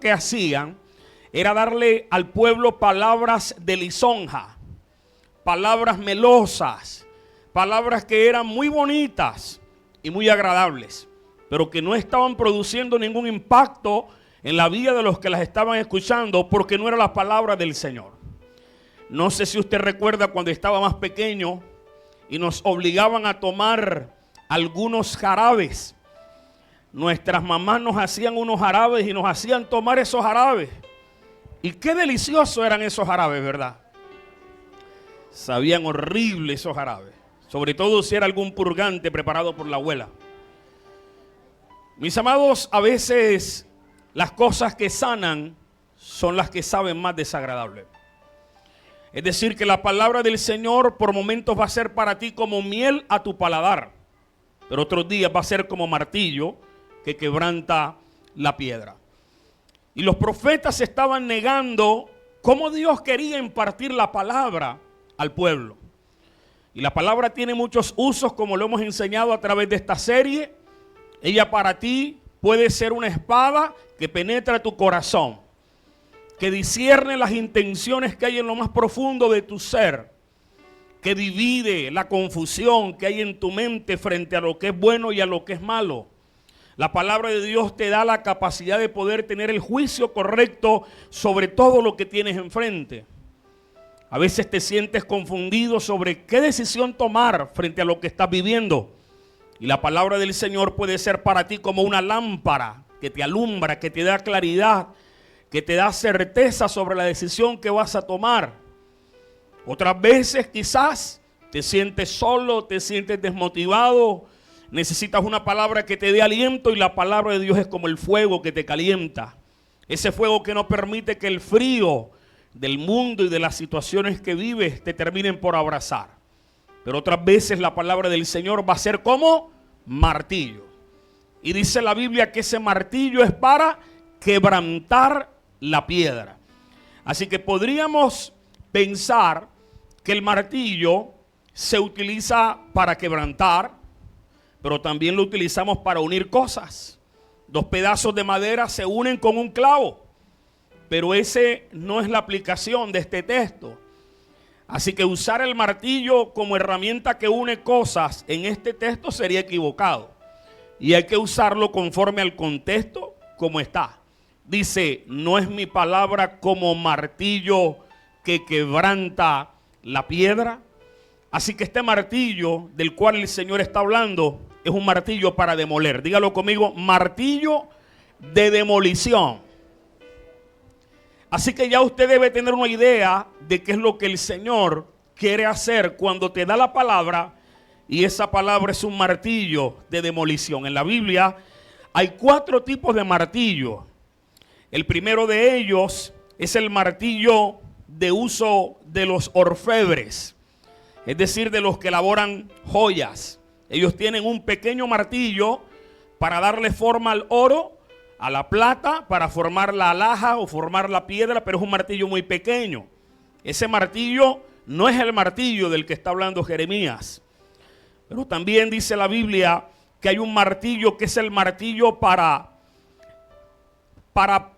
que hacían era darle al pueblo palabras de lisonja, palabras melosas, palabras que eran muy bonitas y muy agradables, pero que no estaban produciendo ningún impacto en la vida de los que las estaban escuchando, porque no era la palabra del Señor. No sé si usted recuerda cuando estaba más pequeño y nos obligaban a tomar algunos jarabes. Nuestras mamás nos hacían unos jarabes y nos hacían tomar esos jarabes. Y qué deliciosos eran esos jarabes, ¿verdad? Sabían horrible esos jarabes, sobre todo si era algún purgante preparado por la abuela. Mis amados, a veces las cosas que sanan son las que saben más desagradables. Es decir, que la palabra del Señor por momentos va a ser para ti como miel a tu paladar, pero otros días va a ser como martillo que quebranta la piedra. Y los profetas estaban negando cómo Dios quería impartir la palabra al pueblo. Y la palabra tiene muchos usos, como lo hemos enseñado a través de esta serie. Ella para ti puede ser una espada que penetra tu corazón, que discierne las intenciones que hay en lo más profundo de tu ser, que divide la confusión que hay en tu mente frente a lo que es bueno y a lo que es malo. La palabra de Dios te da la capacidad de poder tener el juicio correcto sobre todo lo que tienes enfrente. A veces te sientes confundido sobre qué decisión tomar frente a lo que estás viviendo. Y la palabra del Señor puede ser para ti como una lámpara que te alumbra, que te da claridad, que te da certeza sobre la decisión que vas a tomar. Otras veces quizás te sientes solo, te sientes desmotivado, necesitas una palabra que te dé aliento, y la palabra de Dios es como el fuego que te calienta. Ese fuego que no permite que el frío del mundo y de las situaciones que vives te terminen por abrazar. Pero otras veces la palabra del Señor va a ser como martillo. Y dice la Biblia que ese martillo es para quebrantar la piedra. Así que podríamos pensar que el martillo se utiliza para quebrantar, pero también lo utilizamos para unir cosas. Dos pedazos de madera se unen con un clavo, pero ese no es la aplicación de este texto. Así que usar el martillo como herramienta que une cosas en este texto sería equivocado. Y hay que usarlo conforme al contexto como está. Dice, no es mi palabra como martillo que quebranta la piedra. Así que este martillo del cual el Señor está hablando es un martillo para demoler. Dígalo conmigo, martillo de demolición. Así que ya usted debe tener una idea de qué es lo que el Señor quiere hacer cuando te da la palabra, y esa palabra es un martillo de demolición. En la Biblia hay 4 tipos de martillo. El primero de ellos es el martillo de uso de los orfebres, es decir, de los que elaboran joyas. Ellos tienen un pequeño martillo para darle forma al oro, a la plata, para formar la alhaja o formar la piedra, pero es un martillo muy pequeño. Ese martillo no es el martillo del que está hablando Jeremías. Pero también dice la Biblia que hay un martillo que es el martillo para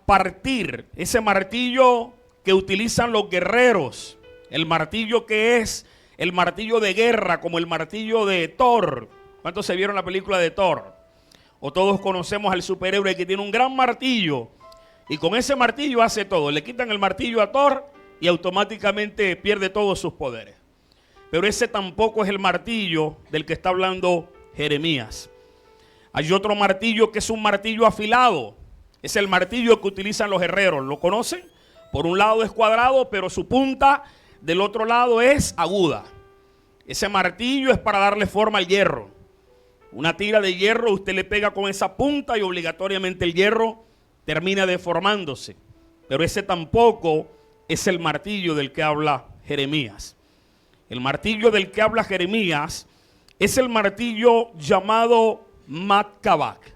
partir. Ese martillo que utilizan los guerreros. El martillo que es el martillo de guerra, como el martillo de Thor. ¿Cuántos se vieron la película de Thor? O todos conocemos al superhéroe que tiene un gran martillo y con ese martillo hace todo. Le quitan el martillo a Thor y automáticamente pierde todos sus poderes. Pero ese tampoco es el martillo del que está hablando Jeremías. Hay otro martillo que es un martillo afilado. Es el martillo que utilizan los herreros. ¿Lo conocen? Por un lado es cuadrado, pero su punta del otro lado es aguda. Ese martillo es para darle forma al hierro. Una tira de hierro, usted le pega con esa punta y obligatoriamente el hierro termina deformándose. Pero ese tampoco es el martillo del que habla Jeremías. El martillo del que habla Jeremías es el martillo llamado Matkabak.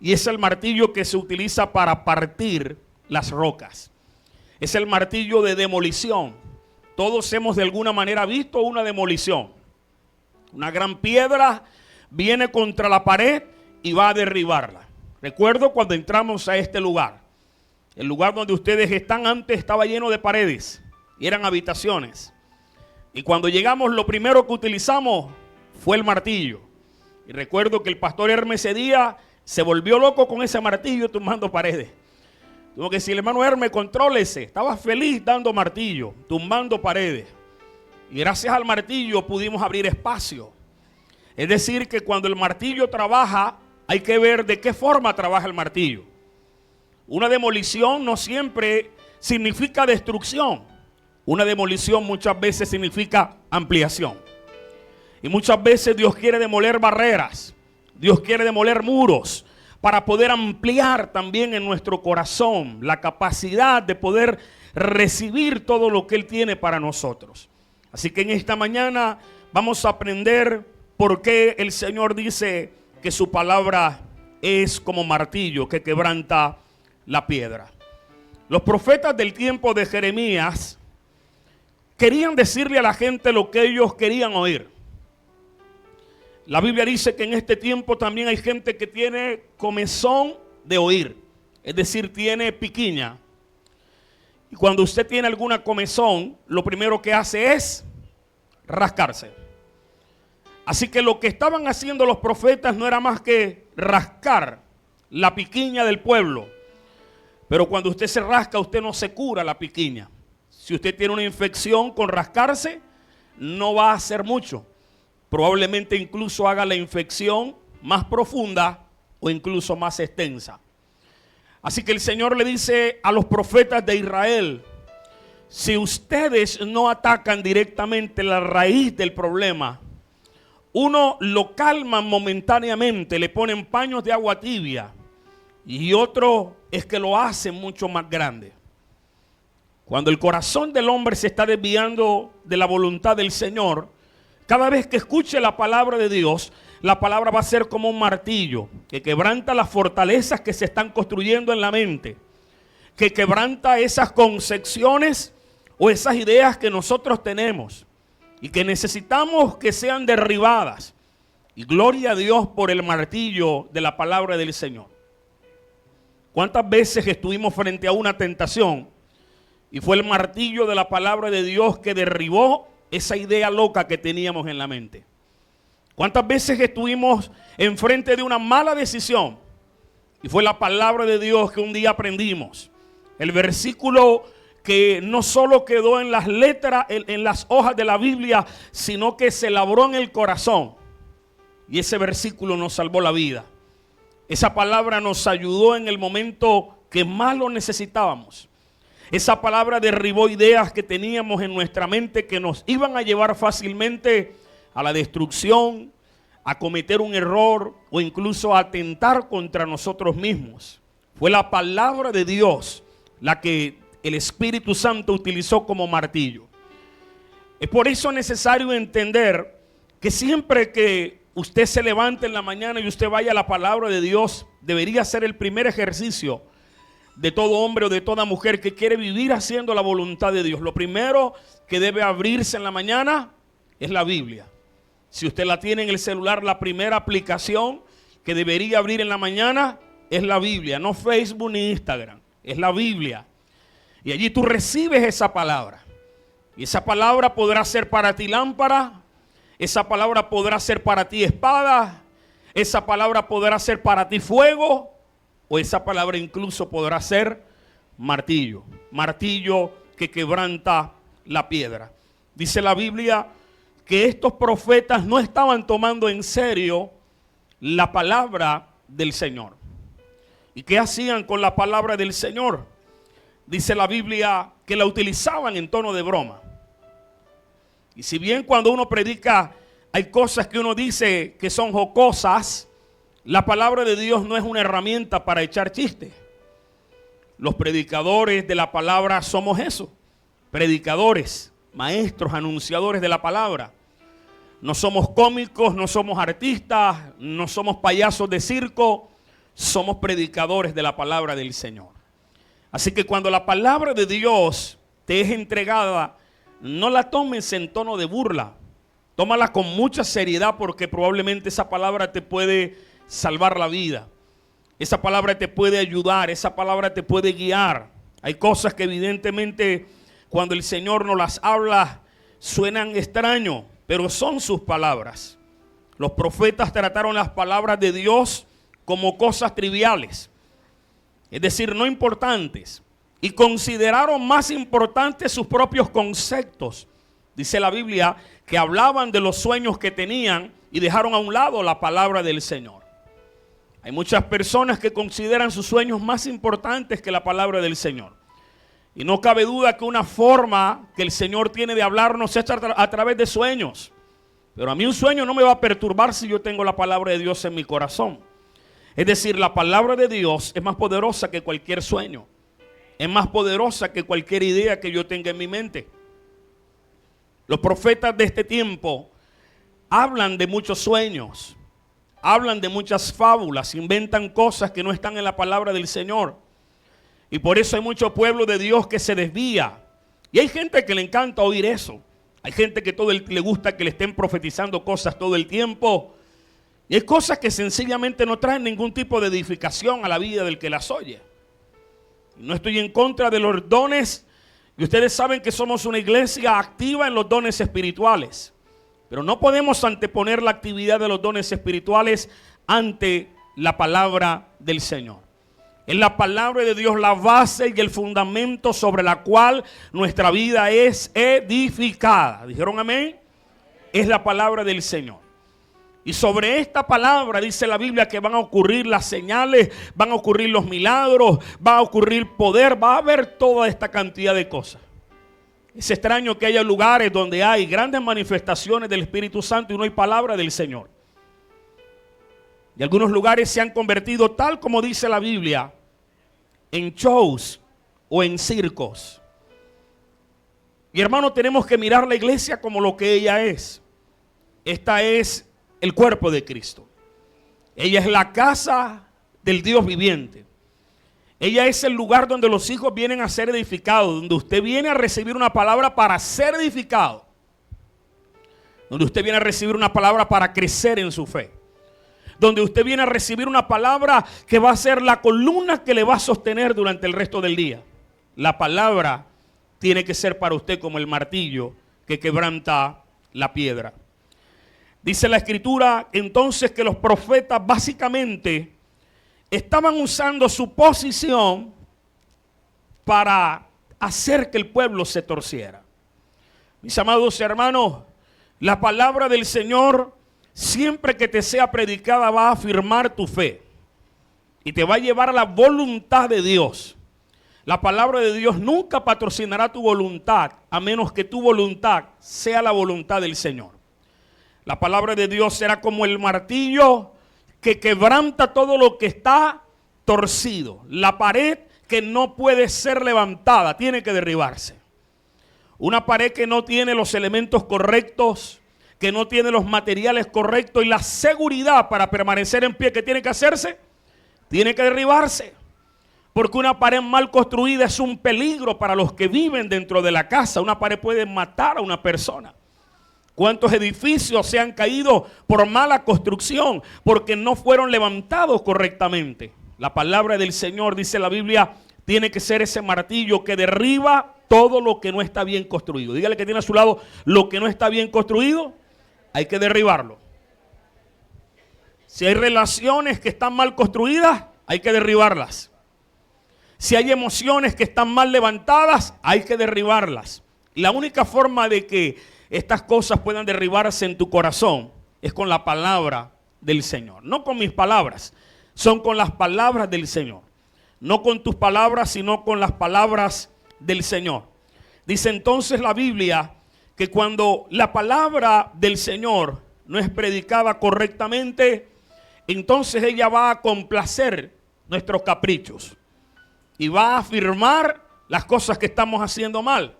Y es el martillo que se utiliza para partir las rocas. Es el martillo de demolición. Todos hemos de alguna manera visto una demolición. Una gran piedra viene contra la pared y va a derribarla. Recuerdo cuando entramos a este lugar. El lugar donde ustedes están antes estaba lleno de paredes y eran habitaciones. Y cuando llegamos, lo primero que utilizamos fue el martillo. Y recuerdo que el pastor Hermes ese día se volvió loco con ese martillo tumbando paredes. Tuvo que decirle, hermano Hermes, contrólese. Estaba feliz dando martillo, tumbando paredes. Y gracias al martillo pudimos abrir espacio. Es decir, que cuando el martillo trabaja, hay que ver de qué forma trabaja el martillo. Una demolición no siempre significa destrucción. Una demolición muchas veces significa ampliación. Y muchas veces Dios quiere demoler barreras. Dios quiere demoler muros para poder ampliar también en nuestro corazón la capacidad de poder recibir todo lo que Él tiene para nosotros. Así que en esta mañana vamos a aprender por qué el Señor dice que su palabra es como martillo que quebranta la piedra. Los profetas del tiempo de Jeremías querían decirle a la gente lo que ellos querían oír. La Biblia dice que en este tiempo también hay gente que tiene comezón de oír, es decir, tiene piquiña. Y cuando usted tiene alguna comezón, lo primero que hace es rascarse. Así que lo que estaban haciendo los profetas no era más que rascar la piquiña del pueblo. Pero cuando usted se rasca, usted no se cura la piquiña. Si usted tiene una infección, con rascarse no va a hacer mucho. Probablemente incluso haga la infección más profunda o incluso más extensa. Así que el Señor le dice a los profetas de Israel, si ustedes no atacan directamente la raíz del problema, uno lo calman momentáneamente, le ponen paños de agua tibia, y otro es que lo hacen mucho más grande. Cuando el corazón del hombre se está desviando de la voluntad del Señor, cada vez que escuche la palabra de Dios, la palabra va a ser como un martillo que quebranta las fortalezas que se están construyendo en la mente, que quebranta esas concepciones o esas ideas que nosotros tenemos y que necesitamos que sean derribadas. Y gloria a Dios por el martillo de la palabra del Señor. ¿Cuántas veces estuvimos frente a una tentación y fue el martillo de la palabra de Dios que derribó esa idea loca que teníamos en la mente? ¿Cuántas veces estuvimos enfrente de una mala decisión y fue la palabra de Dios que un día aprendimos? El versículo que no solo quedó en las letras, en las hojas de la Biblia, sino que se labró en el corazón. Y ese versículo nos salvó la vida. Esa palabra nos ayudó en el momento que más lo necesitábamos. Esa palabra derribó ideas que teníamos en nuestra mente que nos iban a llevar fácilmente a la destrucción, a cometer un error o incluso a atentar contra nosotros mismos. Fue la palabra de Dios la que el Espíritu Santo utilizó como martillo. Es por eso necesario entender que siempre que usted se levante en la mañana y usted vaya a la palabra de Dios, debería ser el primer ejercicio de todo hombre o de toda mujer que quiere vivir haciendo la voluntad de Dios. Lo primero que debe abrirse en la mañana es la Biblia. Si usted la tiene en el celular, la primera aplicación que debería abrir en la mañana es la Biblia, no Facebook ni Instagram, es la Biblia. Y allí tú recibes esa palabra. Y esa palabra podrá ser para ti lámpara, esa palabra podrá ser para ti espada, esa palabra podrá ser para ti fuego, o esa palabra incluso podrá ser martillo. Martillo que quebranta la piedra. Dice la Biblia que estos profetas no estaban tomando en serio la palabra del Señor. ¿Y qué hacían con la palabra del Señor? Dice la Biblia que la utilizaban en tono de broma. Y si bien cuando uno predica hay cosas que uno dice que son jocosas, la palabra de Dios no es una herramienta para echar chistes. Los predicadores de la palabra somos eso, predicadores, maestros, anunciadores de la palabra. No somos cómicos, no somos artistas, no somos payasos de circo, somos predicadores de la palabra del Señor. Así que cuando la palabra de Dios te es entregada, no la tomes en tono de burla. Tómala con mucha seriedad porque probablemente esa palabra te puede salvar la vida. Esa palabra te puede ayudar, esa palabra te puede guiar. Hay cosas que evidentemente cuando el Señor nos las habla suenan extraño, pero son sus palabras. Los profetas trataron las palabras de Dios como cosas triviales, es decir, no importantes, y consideraron más importantes sus propios conceptos. Dice la Biblia que hablaban de los sueños que tenían y dejaron a un lado la palabra del Señor. Hay muchas personas que consideran sus sueños más importantes que la palabra del Señor. Y no cabe duda que una forma que el Señor tiene de hablarnos es a través de sueños. Pero a mí un sueño no me va a perturbar si yo tengo la palabra de Dios en mi corazón. Es decir, la palabra de Dios es más poderosa que cualquier sueño. Es más poderosa que cualquier idea que yo tenga en mi mente. Los profetas de este tiempo hablan de muchos sueños, hablan de muchas fábulas, inventan cosas que no están en la palabra del Señor. Y por eso hay mucho pueblo de Dios que se desvía. Y hay gente que le encanta oír eso. Hay gente que le gusta que le estén profetizando cosas todo el tiempo. Y hay cosas que sencillamente no traen ningún tipo de edificación a la vida del que las oye. No estoy en contra de los dones. Y ustedes saben que somos una iglesia activa en los dones espirituales. Pero no podemos anteponer la actividad de los dones espirituales ante la palabra del Señor. Es la palabra de Dios la base y el fundamento sobre la cual nuestra vida es edificada. ¿Dijeron amén? Es la palabra del Señor. Y sobre esta palabra dice la Biblia que van a ocurrir las señales, van a ocurrir los milagros, va a ocurrir poder, va a haber toda esta cantidad de cosas. Es extraño que haya lugares donde hay grandes manifestaciones del Espíritu Santo y no hay palabra del Señor. Y algunos lugares se han convertido, tal como dice la Biblia, en shows o en circos. Y hermano, tenemos que mirar la iglesia como lo que ella es. Esta es el cuerpo de Cristo. Ella es la casa del Dios viviente. Ella es el lugar donde los hijos vienen a ser edificados, donde usted viene a recibir una palabra para ser edificado, donde usted viene a recibir una palabra para crecer en su fe, donde usted viene a recibir una palabra que va a ser la columna que le va a sostener durante el resto del día. La palabra tiene que ser para usted como el martillo que quebranta la piedra. Dice la Escritura entonces que los profetas básicamente estaban usando su posición para hacer que el pueblo se torciera. Mis amados hermanos, la palabra del Señor siempre que te sea predicada va a afirmar tu fe y te va a llevar a la voluntad de Dios. La palabra de Dios nunca patrocinará tu voluntad a menos que tu voluntad sea la voluntad del Señor. La palabra de Dios será como el martillo que quebranta todo lo que está torcido. La pared que no puede ser levantada tiene que derribarse. Una pared que no tiene los elementos correctos, que no tiene los materiales correctos y la seguridad para permanecer en pie, ¿qué tiene que hacerse? Tiene que derribarse. Porque una pared mal construida es un peligro para los que viven dentro de la casa. Una pared puede matar a una persona. ¿Cuántos edificios se han caído por mala construcción? Porque no fueron levantados correctamente. La palabra del Señor, dice la Biblia, tiene que ser ese martillo que derriba todo lo que no está bien construido. Dígale que tiene a su lado, lo que no está bien construido, hay que derribarlo. Si hay relaciones que están mal construidas, hay que derribarlas. Si hay emociones que están mal levantadas, hay que derribarlas. La única forma de que estas cosas puedan derribarse en tu corazón es con la palabra del Señor. No con mis palabras, son con las palabras del Señor. No con tus palabras, sino con las palabras del Señor. Dice entonces la Biblia que cuando la palabra del Señor no es predicada correctamente, entonces ella va a complacer nuestros caprichos y va a afirmar las cosas que estamos haciendo mal.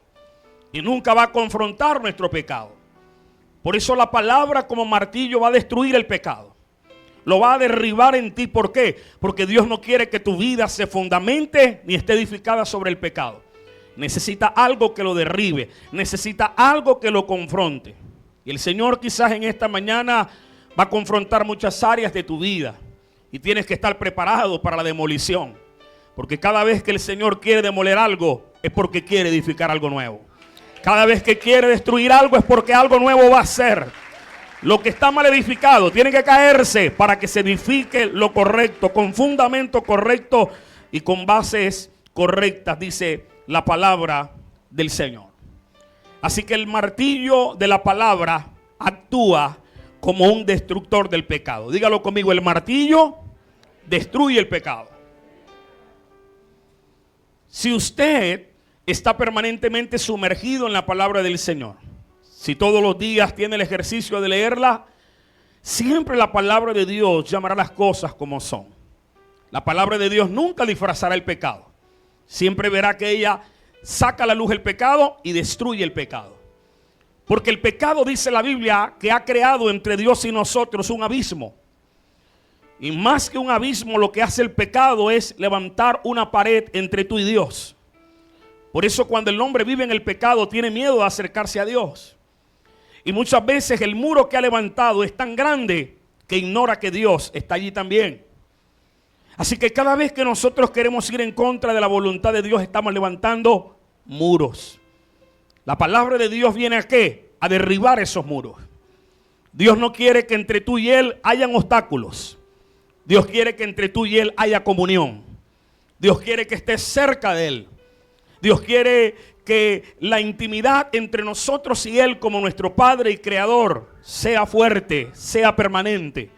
Y nunca va a confrontar nuestro pecado. Por eso la palabra como martillo va a destruir el pecado. Lo va a derribar en ti. ¿Por qué? Porque Dios no quiere que tu vida se fundamente ni esté edificada sobre el pecado. Necesita algo que lo derribe. Necesita algo que lo confronte. Y el Señor quizás en esta mañana va a confrontar muchas áreas de tu vida. y tienes que estar preparado para la demolición. Porque cada vez que el Señor quiere demoler algo, es porque quiere edificar algo nuevo. Cada vez que quiere destruir algo, es porque algo nuevo va a ser. Lo que está mal edificado tiene que caerse para que se edifique lo correcto, con fundamento correcto y con bases correctas, dice la palabra del Señor. Así que el martillo de la palabra actúa como un destructor del pecado. Dígalo conmigo, el martillo destruye el pecado. Si usted está permanentemente sumergido en la palabra del Señor, si todos los días tiene el ejercicio de leerla, siempre la palabra de Dios llamará las cosas como son. La palabra de Dios nunca disfrazará el pecado. Siempre verá que ella saca a la luz el pecado y destruye el pecado. Porque el pecado, dice la Biblia, que ha creado entre Dios y nosotros un abismo. Y más que un abismo, lo que hace el pecado es levantar una pared entre tú y Dios. Por eso cuando el hombre vive en el pecado, tiene miedo de acercarse a Dios. Y muchas veces el muro que ha levantado es tan grande que ignora que Dios está allí también. Así que cada vez que nosotros queremos ir en contra de la voluntad de Dios, estamos levantando muros. La palabra de Dios viene ¿a qué? A derribar esos muros. Dios no quiere que entre tú y Él hayan obstáculos. Dios quiere que entre tú y Él haya comunión. Dios quiere que estés cerca de Él. Dios quiere que la intimidad entre nosotros y Él como nuestro Padre y Creador sea fuerte, sea permanente.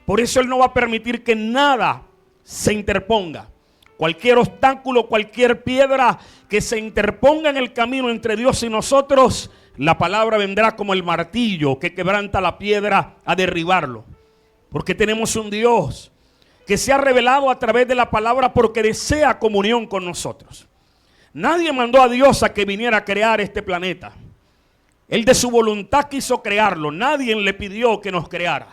Por eso Él no va a permitir que nada se interponga. Cualquier obstáculo, cualquier piedra que se interponga en el camino entre Dios y nosotros, la palabra vendrá como el martillo que quebranta la piedra a derribarlo. Porque tenemos un Dios que se ha revelado a través de la palabra porque desea comunión con nosotros. Nadie mandó a Dios a que viniera a crear este planeta. Él de su voluntad quiso crearlo. Nadie le pidió que nos creara.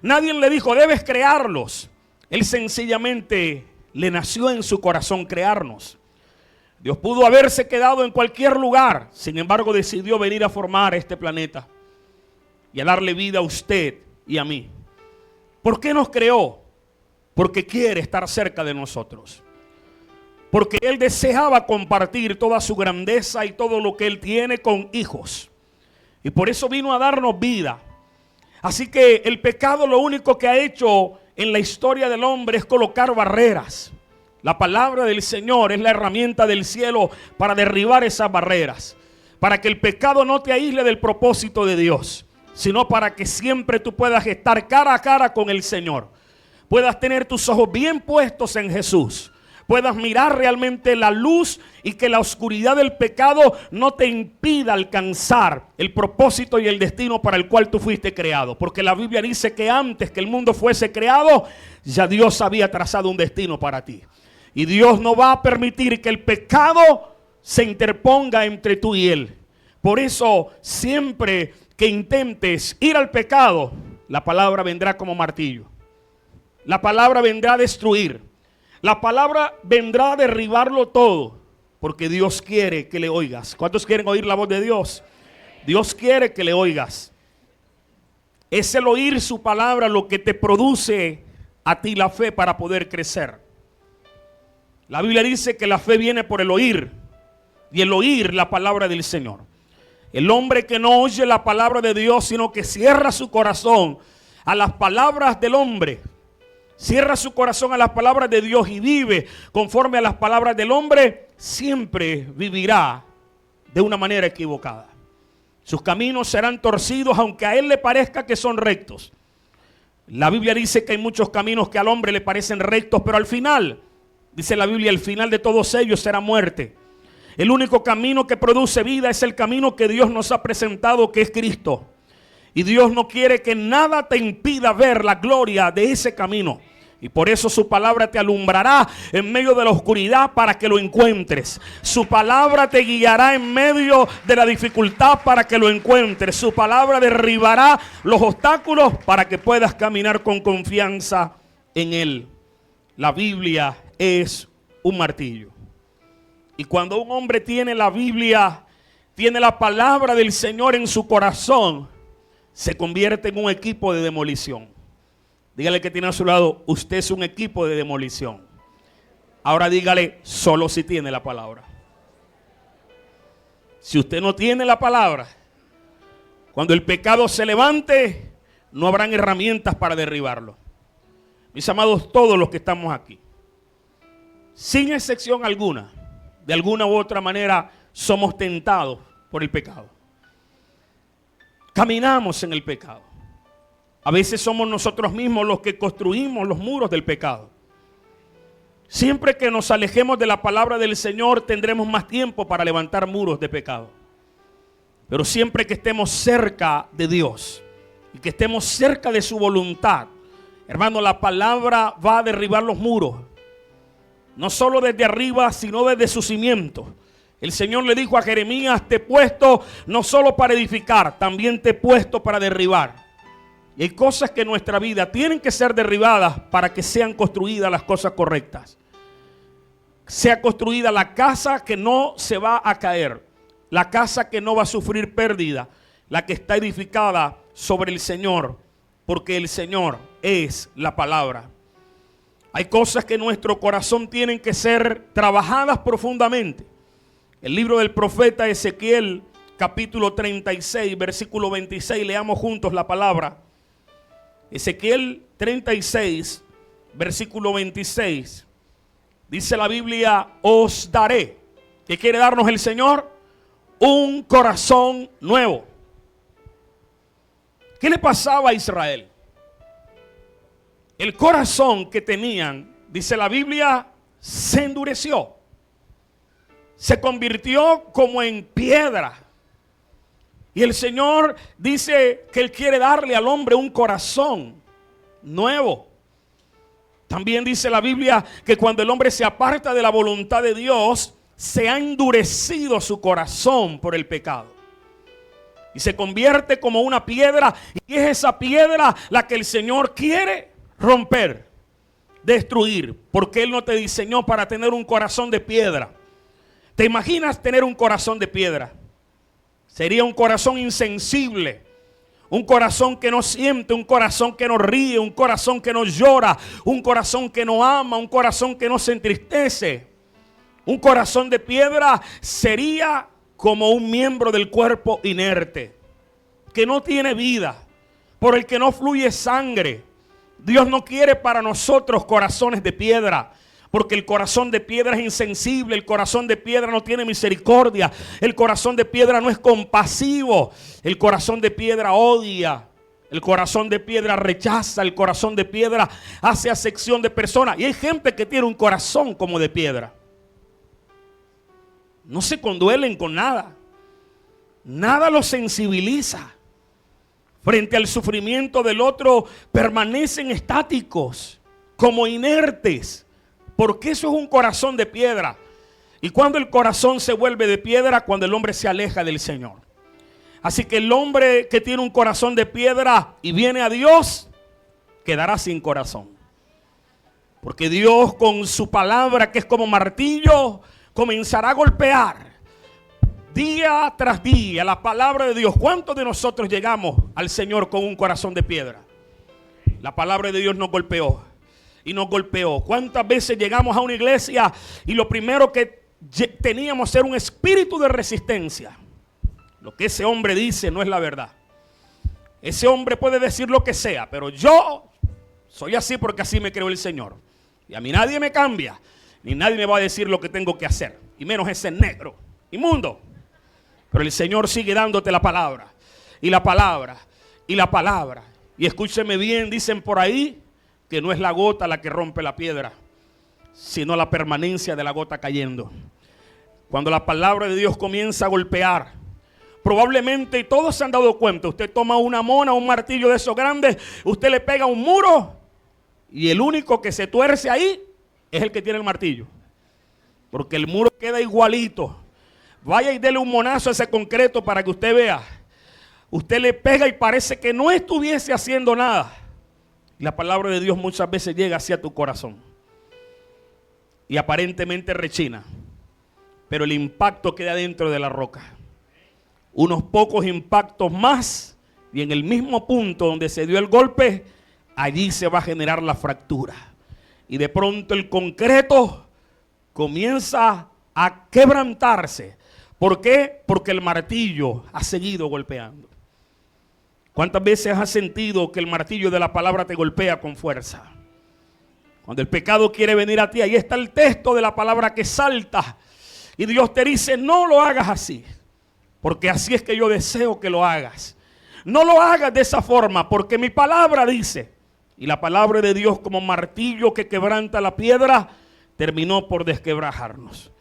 Nadie le dijo, debes crearlos. Él sencillamente le nació en su corazón crearnos. Dios pudo haberse quedado en cualquier lugar. Sin embargo, decidió venir a formar este planeta y a darle vida a usted y a mí. ¿Por qué nos creó? Porque quiere estar cerca de nosotros. Porque Él deseaba compartir toda su grandeza y todo lo que Él tiene con hijos. Y por eso vino a darnos vida. Así que el pecado lo único que ha hecho en la historia del hombre es colocar barreras. La palabra del Señor es la herramienta del cielo para derribar esas barreras. Para que el pecado no te aísle del propósito de Dios, sino para que siempre tú puedas estar cara a cara con el Señor. Puedas tener tus ojos bien puestos en Jesús. Puedas mirar realmente la luz y que la oscuridad del pecado no te impida alcanzar el propósito y el destino para el cual tú fuiste creado. Porque la Biblia dice que antes que el mundo fuese creado, ya Dios había trazado un destino para ti. Y Dios no va a permitir que el pecado se interponga entre tú y Él. Por eso siempre que intentes ir al pecado, la palabra vendrá como martillo. La palabra vendrá a destruir. La palabra vendrá a derribarlo todo, porque Dios quiere que le oigas. ¿Cuántos quieren oír la voz de Dios? Dios quiere que le oigas. Es el oír su palabra lo que te produce a ti la fe para poder crecer. La Biblia dice que la fe viene por el oír, y el oír la palabra del Señor. El hombre que no oye la palabra de Dios, sino que cierra su corazón a las palabras del hombre, cierra su corazón a las palabras de Dios y vive conforme a las palabras del hombre, siempre vivirá de una manera equivocada. Sus caminos serán torcidos, aunque a él le parezca que son rectos. La Biblia dice que hay muchos caminos que al hombre le parecen rectos, pero al final, dice la Biblia, el final de todos ellos será muerte. El único camino que produce vida es el camino que Dios nos ha presentado, que es Cristo. Y Dios no quiere que nada te impida ver la gloria de ese camino. Y por eso su palabra te alumbrará en medio de la oscuridad para que lo encuentres. Su palabra te guiará en medio de la dificultad para que lo encuentres. Su palabra derribará los obstáculos para que puedas caminar con confianza en Él. La Biblia es un martillo. Y cuando un hombre tiene la Biblia, tiene la palabra del Señor en su corazón, se convierte en un equipo de demolición. Dígale que tiene a su lado, usted es un equipo de demolición. Ahora dígale, solo si tiene la palabra. Si usted no tiene la palabra, cuando el pecado se levante, no habrán herramientas para derribarlo. Mis amados, todos los que estamos aquí, sin excepción alguna, de alguna u otra manera, somos tentados por el pecado. Caminamos en el pecado. A veces somos nosotros mismos los que construimos los muros del pecado. Siempre que nos alejemos de la palabra del Señor, tendremos más tiempo para levantar muros de pecado. Pero siempre que estemos cerca de Dios y que estemos cerca de su voluntad, hermano, la palabra va a derribar los muros. No solo desde arriba, sino desde su cimiento. El Señor le dijo a Jeremías, te he puesto no solo para edificar, también te he puesto para derribar. Y hay cosas que en nuestra vida tienen que ser derribadas para que sean construidas las cosas correctas. Sea construida la casa que no se va a caer, la casa que no va a sufrir pérdida, la que está edificada sobre el Señor, porque el Señor es la palabra. Hay cosas que en nuestro corazón tienen que ser trabajadas profundamente. El libro del profeta Ezequiel, capítulo 36, versículo 26, leamos juntos la palabra. Ezequiel 36, versículo 26. Dice la Biblia, os daré. ¿Qué quiere darnos el Señor? Un corazón nuevo. ¿Qué le pasaba a Israel? El corazón que tenían, dice la Biblia, se endureció. Se convirtió como en piedra. Y el Señor dice que Él quiere darle al hombre un corazón nuevo. También dice la Biblia que cuando el hombre se aparta de la voluntad de Dios, se ha endurecido su corazón por el pecado. Y se convierte como una piedra. Y es esa piedra la que el Señor quiere romper, destruir. Porque Él no te diseñó para tener un corazón de piedra. ¿Te imaginas tener un corazón de piedra? Sería un corazón insensible, un corazón que no siente, un corazón que no ríe, un corazón que no llora, un corazón que no ama, un corazón que no se entristece. Un corazón de piedra sería como un miembro del cuerpo inerte, que no tiene vida, por el que no fluye sangre. Dios no quiere para nosotros corazones de piedra. Porque el corazón de piedra es insensible, el corazón de piedra no tiene misericordia, el corazón de piedra no es compasivo, el corazón de piedra odia, el corazón de piedra rechaza, el corazón de piedra hace acepción de personas. Y hay gente que tiene un corazón como de piedra. No se conduelen con nada, nada los sensibiliza. Frente al sufrimiento del otro permanecen estáticos, como inertes. Porque eso es un corazón de piedra. Y cuando el corazón se vuelve de piedra, cuando el hombre se aleja del Señor. Así que el hombre que tiene un corazón de piedra y viene a Dios, quedará sin corazón. Porque Dios con su palabra, que es como martillo, comenzará a golpear. Día tras día, la palabra de Dios. ¿Cuántos de nosotros llegamos al Señor con un corazón de piedra? La palabra de Dios nos golpeó. Y nos golpeó. ¿Cuántas veces llegamos a una iglesia y lo primero que teníamos era un espíritu de resistencia? Lo que ese hombre dice no es la verdad. Ese hombre puede decir lo que sea, pero yo soy así porque así me creó el Señor. Y a mí nadie me cambia, ni nadie me va a decir lo que tengo que hacer. Y menos ese negro, inmundo. Pero el Señor sigue dándote la palabra. Y la palabra. Y la palabra. Y escúcheme bien, dicen por ahí, que no es la gota la que rompe la piedra, sino la permanencia de la gota cayendo. Cuando la palabra de Dios comienza a golpear, probablemente, y todos se han dado cuenta, usted toma una mona, un martillo de esos grandes, usted le pega un muro, y el único que se tuerce ahí es el que tiene el martillo. Porque el muro queda igualito. Vaya y dele un monazo a ese concreto para que usted vea. Usted le pega y parece que no estuviese haciendo nada. La palabra de Dios muchas veces llega hacia tu corazón y aparentemente rechina, pero el impacto queda dentro de la roca. Unos pocos impactos más y en el mismo punto donde se dio el golpe, allí se va a generar la fractura. Y de pronto el concreto comienza a quebrantarse. ¿Por qué? Porque el martillo ha seguido golpeando. ¿Cuántas veces has sentido que el martillo de la palabra te golpea con fuerza? Cuando el pecado quiere venir a ti, ahí está el texto de la palabra que salta. Y Dios te dice, no lo hagas así, porque así es que yo deseo que lo hagas. No lo hagas de esa forma, porque mi palabra dice, y la palabra de Dios como martillo que quebranta la piedra, terminó por desquebrajarnos.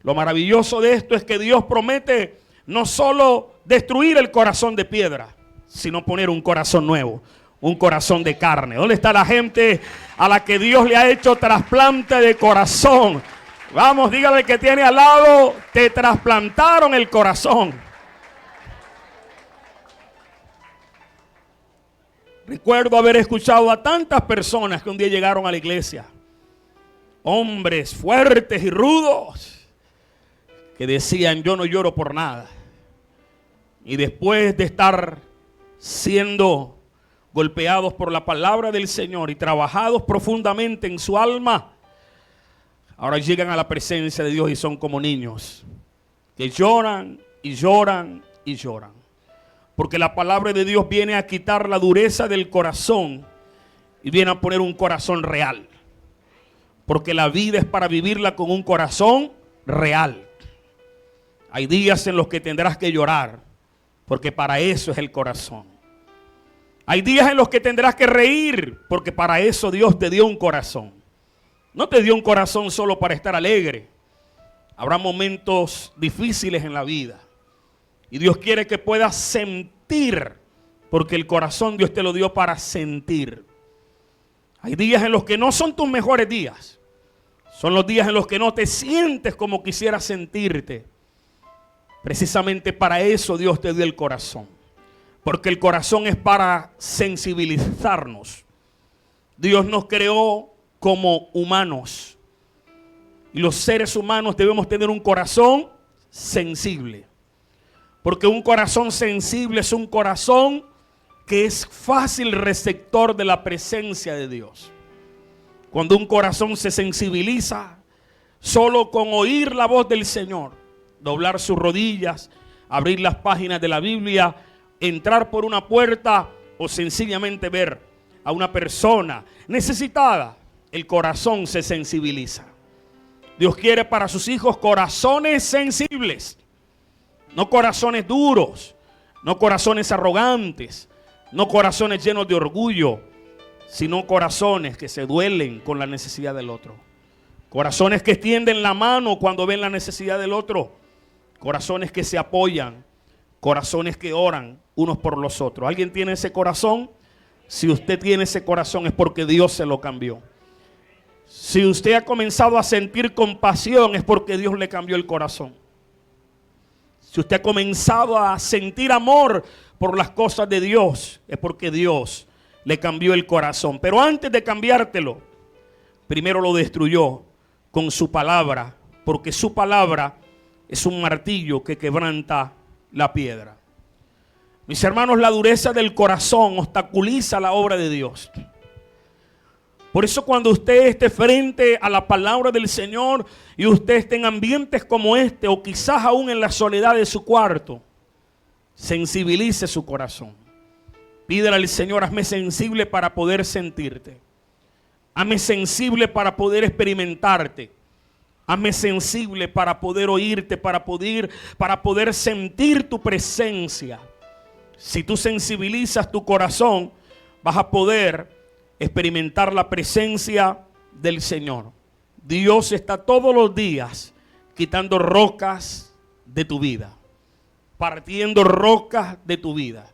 Lo maravilloso de esto es que Dios promete no solo destruir el corazón de piedra, sino poner un corazón nuevo, un corazón de carne. ¿Dónde está la gente a la que Dios le ha hecho trasplante de corazón? Vamos, dígale que tiene al lado, te trasplantaron el corazón. Recuerdo haber escuchado a tantas personas que un día llegaron a la iglesia, hombres fuertes y rudos, que decían, yo no lloro por nada. Y después de estar siendo golpeados por la palabra del Señor y trabajados profundamente en su alma, ahora llegan a la presencia de Dios y son como niños que lloran y lloran y lloran. Porque la palabra de Dios viene a quitar la dureza del corazón y viene a poner un corazón real. Porque la vida es para vivirla con un corazón real. Hay días en los que tendrás que llorar, porque para eso es el corazón. Hay días en los que tendrás que reír, porque para eso Dios te dio un corazón. No te dio un corazón solo para estar alegre. Habrá momentos difíciles en la vida. Y Dios quiere que puedas sentir, porque el corazón Dios te lo dio para sentir. Hay días en los que no son tus mejores días. Son los días en los que no te sientes como quisieras sentirte. Precisamente para eso Dios te dio el corazón. Porque el corazón es para sensibilizarnos. Dios nos creó como humanos. Y los seres humanos debemos tener un corazón sensible. Porque un corazón sensible es un corazón que es fácil receptor de la presencia de Dios. Cuando un corazón se sensibiliza, solo con oír la voz del Señor, doblar sus rodillas, abrir las páginas de la Biblia, entrar por una puerta o sencillamente ver a una persona necesitada, el corazón se sensibiliza. Dios quiere para sus hijos corazones sensibles, no corazones duros, no corazones arrogantes, no corazones llenos de orgullo, sino corazones que se duelen con la necesidad del otro. Corazones que extienden la mano cuando ven la necesidad del otro. Corazones que se apoyan, corazones que oran unos por los otros. ¿Alguien tiene ese corazón? Si usted tiene ese corazón es porque Dios se lo cambió. Si usted ha comenzado a sentir compasión es porque Dios le cambió el corazón. Si usted ha comenzado a sentir amor por las cosas de Dios es porque Dios le cambió el corazón. Pero antes de cambiártelo, primero lo destruyó con su palabra, porque su palabra es un martillo que quebranta la piedra. Mis hermanos, la dureza del corazón obstaculiza la obra de Dios. Por eso cuando usted esté frente a la palabra del Señor y usted esté en ambientes como este o quizás aún en la soledad de su cuarto, sensibilice su corazón. Pídele al Señor, hazme sensible para poder sentirte. Hazme sensible para poder experimentarte. Hazme sensible para poder oírte, para poder sentir tu presencia. Si tú sensibilizas tu corazón, vas a poder experimentar la presencia del Señor. Dios está todos los días quitando rocas de tu vida, partiendo rocas de tu vida,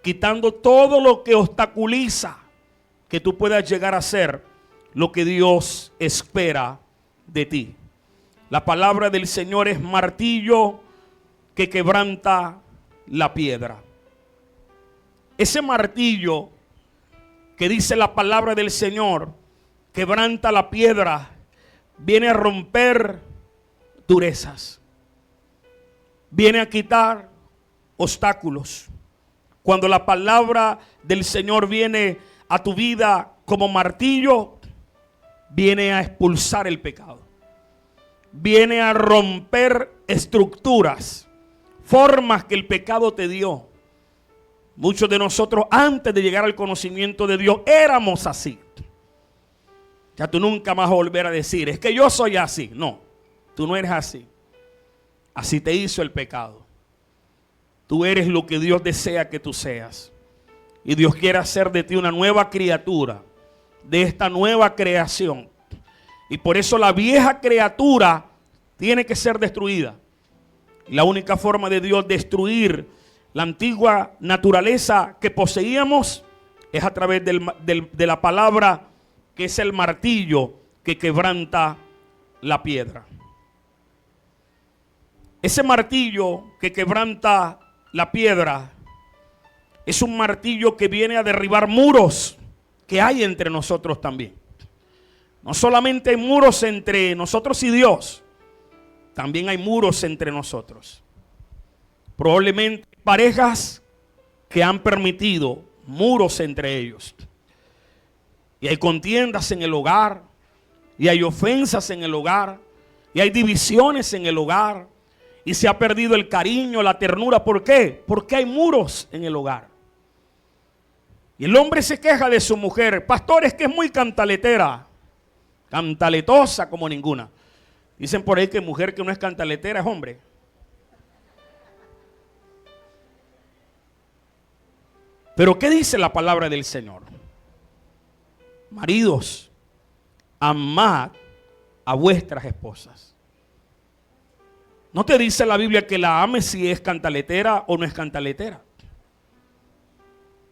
quitando todo lo que obstaculiza que tú puedas llegar a ser lo que Dios espera de ti. La palabra del Señor es martillo que quebranta la piedra. Ese martillo que dice la palabra del Señor, quebranta la piedra, viene a romper durezas, viene a quitar obstáculos. Cuando la palabra del Señor viene a tu vida como martillo, viene a expulsar el pecado. Viene a romper estructuras, formas que el pecado te dio. Muchos de nosotros antes de llegar al conocimiento de Dios éramos así. Ya tú nunca más vas a volver a decir, es que yo soy así. No, tú no eres así. Así te hizo el pecado. Tú eres lo que Dios desea que tú seas. Y Dios quiere hacer de ti una nueva criatura, de esta nueva creación. Y por eso la vieja criatura tiene que ser destruida. Y la única forma de Dios destruir la antigua naturaleza que poseíamos es a través de la palabra, que es el martillo que quebranta la piedra. Ese martillo que quebranta la piedra es un martillo que viene a derribar muros que hay entre nosotros también. No solamente hay muros entre nosotros y Dios, también hay muros entre nosotros. Probablemente parejas que han permitido muros entre ellos. Y hay contiendas en el hogar, y hay ofensas en el hogar, y hay divisiones en el hogar, y se ha perdido el cariño, la ternura. ¿Por qué? Porque hay muros en el hogar. Y el hombre se queja de su mujer: pastor, es que es muy cantaletera, cantaletosa como ninguna. Dicen por ahí que mujer que no es cantaletera es hombre. Pero ¿qué dice la palabra del Señor? Maridos, amad a vuestras esposas. No te dice la Biblia que la ames si es cantaletera o no es cantaletera.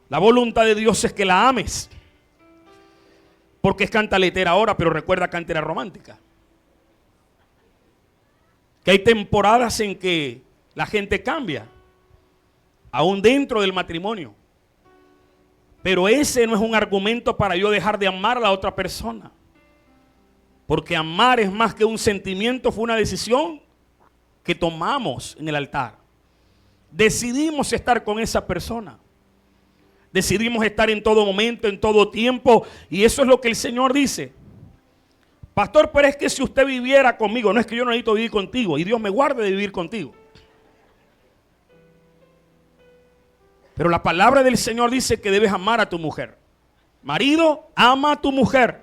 La voluntad de Dios es que la ames, porque es cantaletera ahora, pero recuerda que antes era romántica. Que hay temporadas en que la gente cambia, aún dentro del matrimonio. Pero ese no es un argumento para yo dejar de amar a la otra persona. Porque amar es más que un sentimiento, fue una decisión que tomamos en el altar. Decidimos estar con esa persona. Decidimos estar en todo momento, en todo tiempo. Y eso es lo que el Señor dice. Pastor, pero es que si usted viviera conmigo, no es que yo no necesito vivir contigo, y Dios me guarde de vivir contigo. Pero la palabra del Señor dice que debes amar a tu mujer. Marido, ama a tu mujer.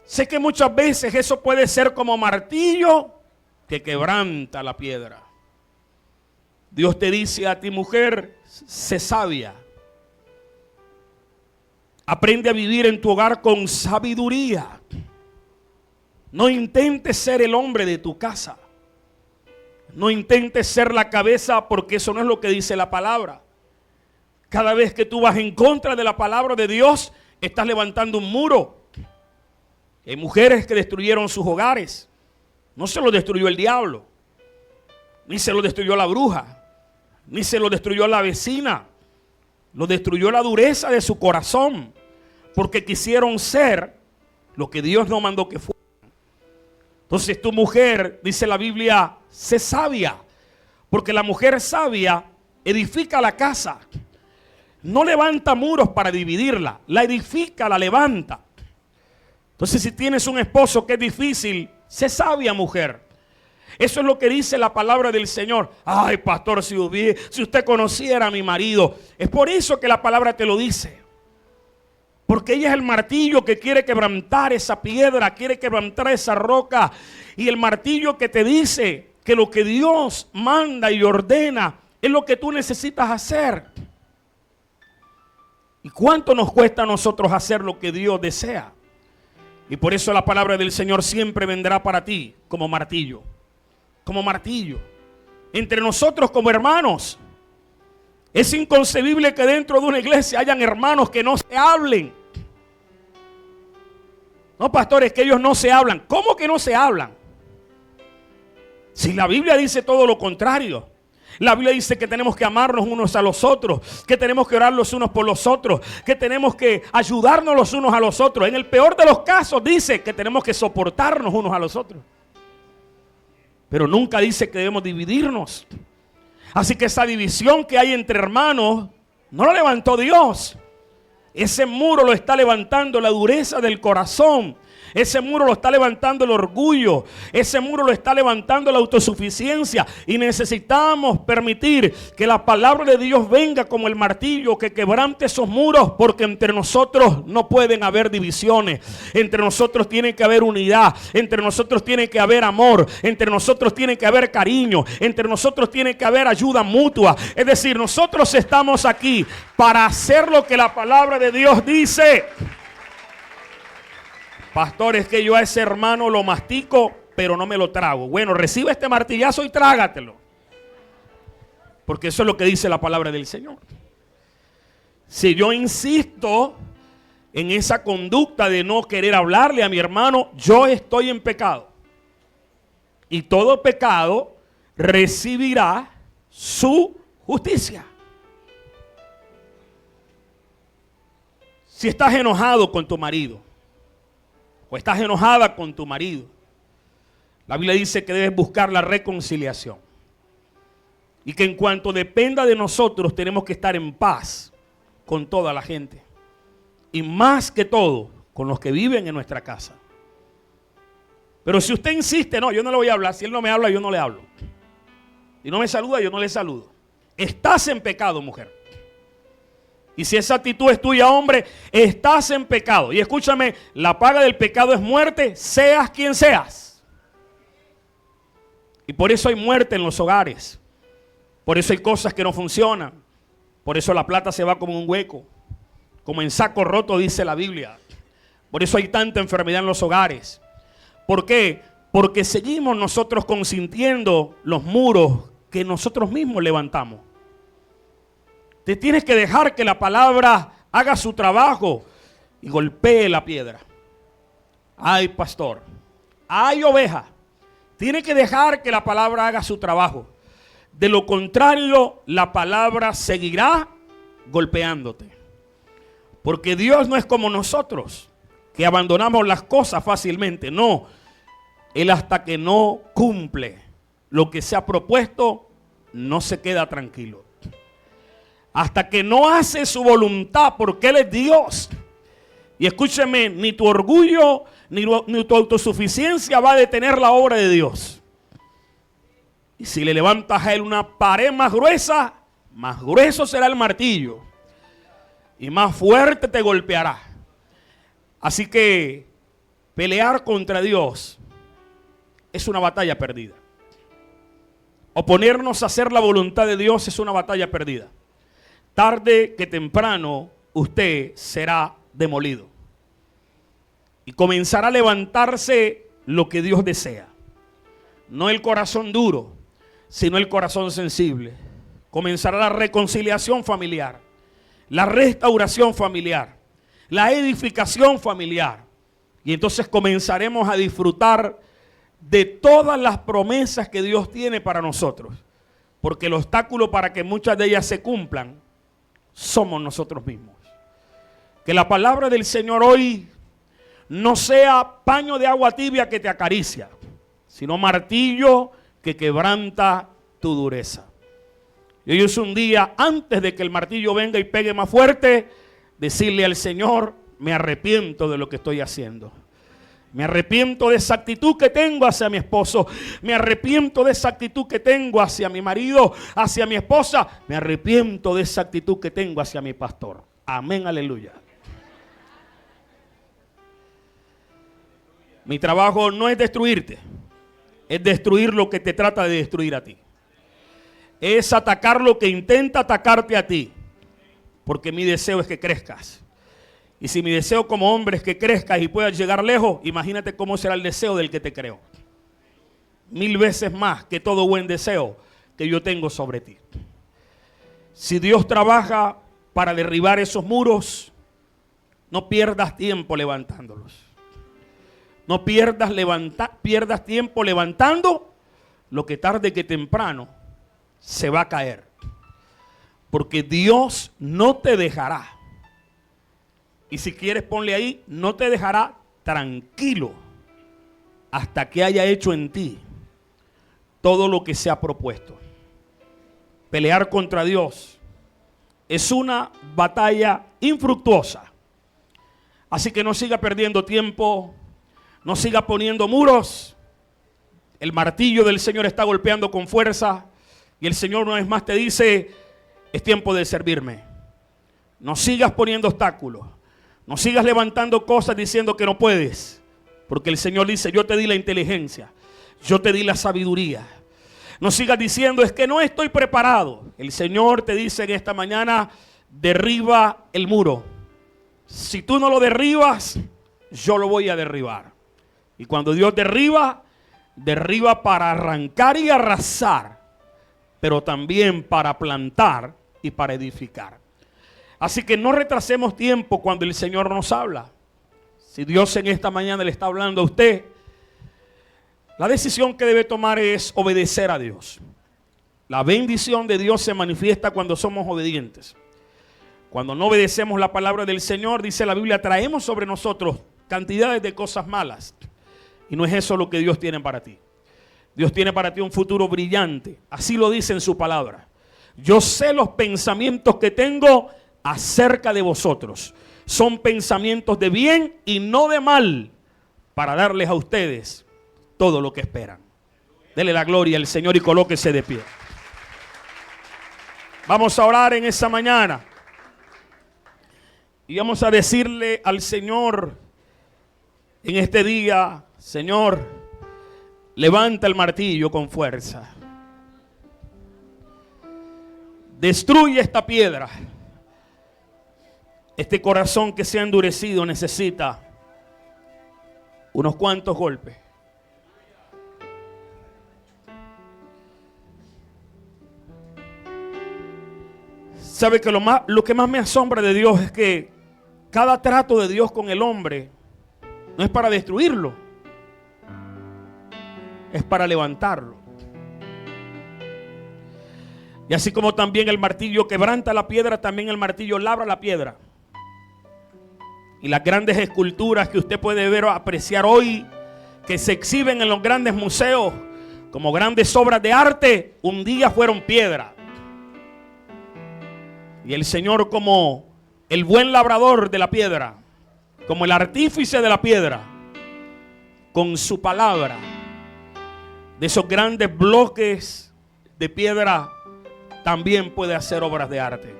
Sé que muchas veces eso puede ser como martillo que quebranta la piedra. Dios te dice a ti, mujer, sé sabia. Aprende a vivir en tu hogar con sabiduría. No intentes ser el hombre de tu casa. No intentes ser la cabeza, porque eso no es lo que dice la palabra. Cada vez que tú vas en contra de la palabra de Dios, estás levantando un muro. Hay mujeres que destruyeron sus hogares. No se los destruyó el diablo, ni se los destruyó la bruja, ni se los destruyó la vecina. Lo destruyó la dureza de su corazón, porque quisieron ser lo que Dios no mandó que fueran. Entonces tu mujer, dice la Biblia, sé sabia, porque la mujer sabia edifica la casa. No levanta muros para dividirla, la edifica, la levanta. Entonces si tienes un esposo que es difícil, sé sabia, mujer. Eso es lo que dice la palabra del Señor. Ay, pastor, si usted conociera a mi marido. Es por eso que la palabra te lo dice. Porque ella es el martillo que quiere quebrantar esa piedra, quiere quebrantar esa roca. Y el martillo que te dice que lo que Dios manda y ordena es lo que tú necesitas hacer. ¿Y cuánto nos cuesta a nosotros hacer lo que Dios desea? Y por eso la palabra del Señor siempre vendrá para ti como martillo. Como martillo. Entre nosotros como hermanos. Es inconcebible que dentro de una iglesia hayan hermanos que no se hablen. No, pastores, que ellos no se hablan. ¿Cómo que no se hablan? Si la Biblia dice todo lo contrario. La Biblia dice que tenemos que amarnos unos a los otros, que tenemos que orar los unos por los otros, que tenemos que ayudarnos los unos a los otros. En el peor de los casos dice que tenemos que soportarnos unos a los otros. Pero nunca dice que debemos dividirnos. Así que esa división que hay entre hermanos No lo levantó Dios. Ese muro lo está levantando la dureza del corazón. Ese muro lo está levantando el orgullo. Ese muro lo está levantando la autosuficiencia. Y necesitamos permitir que la palabra de Dios venga como el martillo que quebrante esos muros, porque entre nosotros no pueden haber divisiones. Entre nosotros tiene que haber unidad. Entre nosotros tiene que haber amor. Entre nosotros tiene que haber cariño. Entre nosotros tiene que haber ayuda mutua. Es decir, nosotros estamos aquí para hacer lo que la palabra de Dios dice. Pastor, es que yo a ese hermano lo mastico, pero no me lo trago. Bueno, recibe este martillazo y trágatelo. Porque eso es lo que dice la palabra del Señor. Si yo insisto en esa conducta de no querer hablarle a mi hermano, yo estoy en pecado. Y todo pecado recibirá su justicia. Si estás enojado con tu marido, o estás enojada con tu marido, la Biblia dice que debes buscar la reconciliación. Y que en cuanto dependa de nosotros, tenemos que estar en paz con toda la gente. Y más que todo, con los que viven en nuestra casa. Pero si usted insiste, no, yo no le voy a hablar. Si él no me habla, yo no le hablo. Si no me saluda, yo no le saludo. Estás en pecado, mujer. Y si esa actitud es tuya, hombre, estás en pecado. Y escúchame, la paga del pecado es muerte, seas quien seas. Y por eso hay muerte en los hogares. Por eso hay cosas que no funcionan. Por eso la plata se va como un hueco. Como en saco roto, dice la Biblia. Por eso hay tanta enfermedad en los hogares. ¿Por qué? Porque seguimos nosotros consintiendo los muros que nosotros mismos levantamos. Te tienes que dejar que la palabra haga su trabajo y golpee la piedra. Ay, pastor. Ay, oveja. Tienes que dejar que la palabra haga su trabajo. De lo contrario, la palabra seguirá golpeándote. Porque Dios no es como nosotros, que abandonamos las cosas fácilmente. No. Él, hasta que no cumple lo que se ha propuesto, no se queda tranquilo. Hasta que no hace su voluntad, porque Él es Dios. Y escúcheme, ni tu orgullo ni tu autosuficiencia va a detener la obra de Dios. Y si le levantas a Él una pared más gruesa, más grueso será el martillo y más fuerte te golpeará. Así que pelear contra Dios es una batalla perdida. Oponernos a hacer la voluntad de Dios es una batalla perdida. Tarde que temprano usted será demolido. Y comenzará a levantarse lo que Dios desea. No el corazón duro, sino el corazón sensible. Comenzará la reconciliación familiar, la restauración familiar, la edificación familiar. Y entonces comenzaremos a disfrutar de todas las promesas que Dios tiene para nosotros. Porque el obstáculo para que muchas de ellas se cumplan somos nosotros mismos. Que la palabra del Señor hoy no sea paño de agua tibia que te acaricia, sino martillo que quebranta tu dureza. Y hoy es un día, antes de que el martillo venga y pegue más fuerte, decirle al Señor: me arrepiento de lo que estoy haciendo. Me arrepiento de esa actitud que tengo hacia mi esposo. Me arrepiento de esa actitud que tengo hacia mi marido, hacia mi esposa. Me arrepiento de esa actitud que tengo hacia mi pastor. Amén, aleluya. Mi trabajo no es destruirte, es destruir lo que te trata de destruir a ti. Es atacar lo que intenta atacarte a ti. Porque mi deseo es que crezcas. Y si mi deseo como hombre es que crezcas y puedas llegar lejos, imagínate cómo será el deseo del que te creó. 1000 veces más que todo buen deseo que yo tengo sobre ti. Si Dios trabaja para derribar esos muros, no pierdas tiempo levantándolos. No pierdas tiempo levantando lo que tarde que temprano se va a caer. Porque Dios no te dejará. Y si quieres ponle ahí, no te dejará tranquilo hasta que haya hecho en ti todo lo que se ha propuesto. Pelear contra Dios es una batalla infructuosa. Así que no siga perdiendo tiempo, no siga poniendo muros. El martillo del Señor está golpeando con fuerza y el Señor una vez más te dice, es tiempo de servirme. No sigas poniendo obstáculos, no sigas levantando cosas diciendo que no puedes, porque el Señor dice, yo te di la inteligencia, yo te di la sabiduría. No sigas diciendo, es que no estoy preparado. El Señor te dice en esta mañana, derriba el muro. Si tú no lo derribas, yo lo voy a derribar. Y cuando Dios derriba, derriba para arrancar y arrasar, pero también para plantar y para edificar. Así que no retrasemos tiempo cuando el Señor nos habla. Si Dios en esta mañana le está hablando a usted, la decisión que debe tomar es obedecer a Dios. La bendición de Dios se manifiesta cuando somos obedientes. Cuando no obedecemos la palabra del Señor, dice la Biblia, traemos sobre nosotros cantidades de cosas malas. Y no es eso lo que Dios tiene para ti. Dios tiene para ti un futuro brillante. Así lo dice en su palabra. Yo sé los pensamientos que tengo acerca de vosotros. Son pensamientos de bien y no de mal, para darles a ustedes todo lo que esperan. Dele la gloria al Señor y colóquese de pie. Vamos a orar en esa mañana. Y vamos a decirle al Señor en este día, Señor, levanta el martillo con fuerza. Destruye esta piedra. Este corazón que se ha endurecido necesita unos cuantos golpes. ¿Sabe que lo que más me asombra de Dios es que cada trato de Dios con el hombre no es para destruirlo, es para levantarlo? Y así como también el martillo quebranta la piedra, también el martillo labra la piedra. Y las grandes esculturas que usted puede ver o apreciar hoy, que se exhiben en los grandes museos como grandes obras de arte, un día fueron piedra. Y el Señor, como el buen labrador de la piedra, como el artífice de la piedra, con su palabra, de esos grandes bloques de piedra, también puede hacer obras de arte.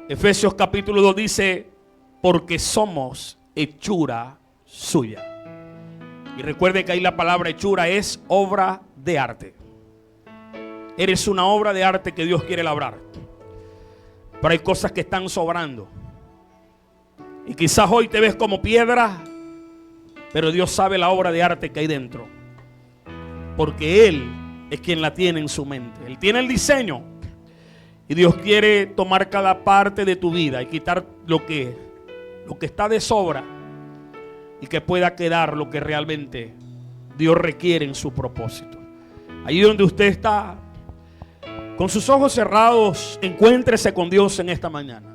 Efesios capítulo 2 dice, porque somos hechura suya. Y recuerde que ahí la palabra hechura es obra de arte. Eres una obra de arte que Dios quiere labrar. Pero hay cosas que están sobrando. Y quizás hoy te ves como piedra, pero Dios sabe la obra de arte que hay dentro. Porque Él es quien la tiene en su mente. Él tiene el diseño. Y Dios quiere tomar cada parte de tu vida y quitar lo que está de sobra. Y que pueda quedar lo que realmente Dios requiere en su propósito. Allí donde usted está, con sus ojos cerrados, encuéntrese con Dios en esta mañana.